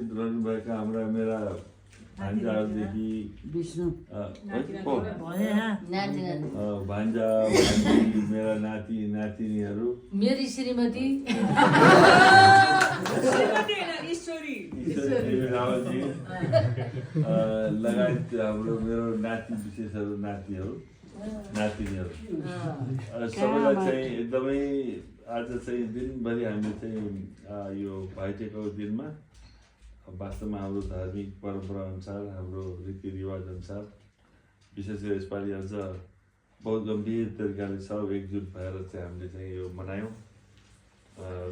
उपस्थित रहनुभएका हाम्रा मेरा भान्जाहरूदेखि विष्णु भान्जा भान्जी मेरा नाति नातिनीहरू मेरी श्रीमती रावलजी लगायत हाम्रो मेरो नाति विशेषहरू नातिहरू नातिनीहरू सबैलाई चाहिँ एकदमै आज चाहिँ दिनभरि हामीले चाहिँ यो भाइटिकाको दिनमा वास्तवमा हाम्रो धार्मिक परम्परा अनुसार हाम्रो रीतिरिवाज अनुसार विशेष गरी यसपालि अझ बहुत गम्भीर तरिकाले सब एकजुट भएर चाहिँ हामीले चाहिँ यो मनायौँ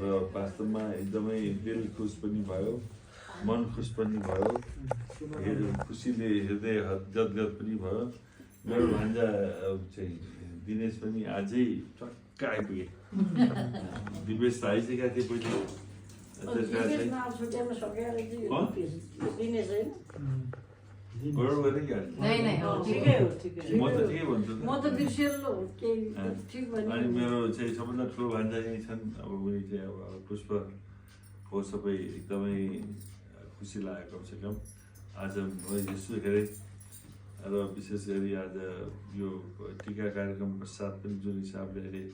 र वास्तवमा एकदमै दिल खुस पनि भयो मन खुस पनि भयो खुसीले हृदय गदगद पनि भयो मेरो भान्जा चाहिँ दिनेश पनि अझै टक्क आइपुगे दिवेश त आइसकेका थिए पहिले अनि मेरो चाहिँ सबभन्दा ठुलो भान्जा यहीँ छन् अब उनी चाहिँ अब पुष्प हो सबै एकदमै खुसी लाग्यो कमसेकम आज यसो हेरेँ र विशेष गरी आज यो टिका कार्यक्रम पश्चात पनि जुन हिसाबले अहिले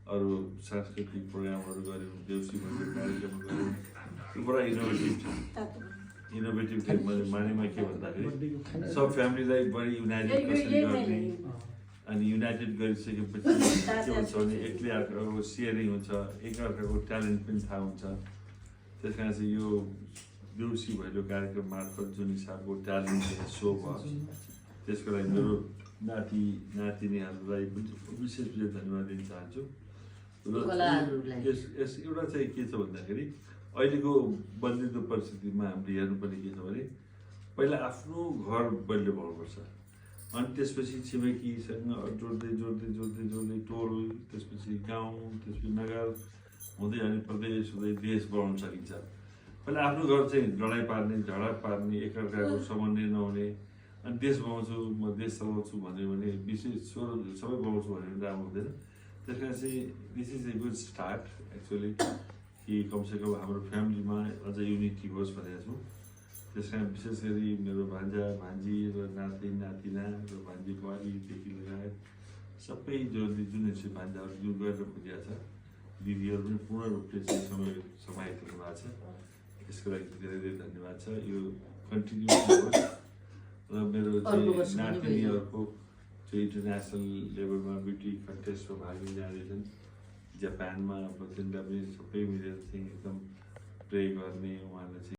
अरू सांस्कृतिक प्रोग्रामहरू गऱ्यौँ देउसी भन्ने कार्यक्रम गऱ्यौँ त्यो पुरा इनोभेटिभ थियो मैले मानेमा के भन्दाखेरि सब फ्यामिलीलाई बढी युनाइटेड कसरी गर्ने अनि युनाइटेड गरिसकेपछि के हुन्छ भने एक्लै अर्काको सेयरिङ हुन्छ एकअर्काको ट्यालेन्ट पनि थाहा हुन्छ त्यस कारण चाहिँ यो देउसी भैलो कार्यक्रम मार्फत जुन हिसाबको ट्यालेन्ट सो भयो त्यसको लागि मेरो नाति नातिनीहरूलाई विशेष धन्यवाद दिन चाहन्छु र यस एउटा चाहिँ के छ भन्दाखेरि अहिलेको बदलिँदो परिस्थितिमा हामीले हेर्नुपर्ने के छ भने पहिला आफ्नो घर बलियो बनाउनुपर्छ अनि त्यसपछि छिमेकीसँग जोड्दै जोड्दै जोड्दै जोड्दै टोल त्यसपछि गाउँ त्यसपछि नगर हुँदै अनि प्रदेश हुँदै देश बनाउन सकिन्छ पहिला आफ्नो घर चाहिँ लडाइँ पार्ने झगडा पार्ने एकअर्काको समन्वय नहुने अनि देश बनाउँछु म देश चलाउँछु भन्यो भने विशेष सबै बनाउँछु भन्यो भने राम्रो हुँदैन त्यस कारण चाहिँ this is a good start actually कि कमसेकम हाम्रो फ्यामिलीमा अझ युनिटी होस् भनेको छौँ त्यस कारण विशेष गरी मेरो भान्जा भान्जी र नाति नातिना र भान्जी बुहारीदेखि लगायत सबै जुन चाहिँ भान्जाहरू जुन गरेर पुगेका छ दिदीहरू पनि पूर्ण रूपले चाहिँ समाहित हुनुभएको छ यसको लागि धेरै धेरै धन्यवाद छ यो कन्टिन्यू होस् र मेरो चाहिँ नातिनीहरूको चाहिँ इन्टरनेसनल लेभलमा ब्युटी कन्टेस्टमा भाग लिन जाँदैछन् जापानमा अब तिनीहरूलाई पनि सबै मिलेर चाहिँ एकदम प्रे गर्ने उहाँलाई चाहिँ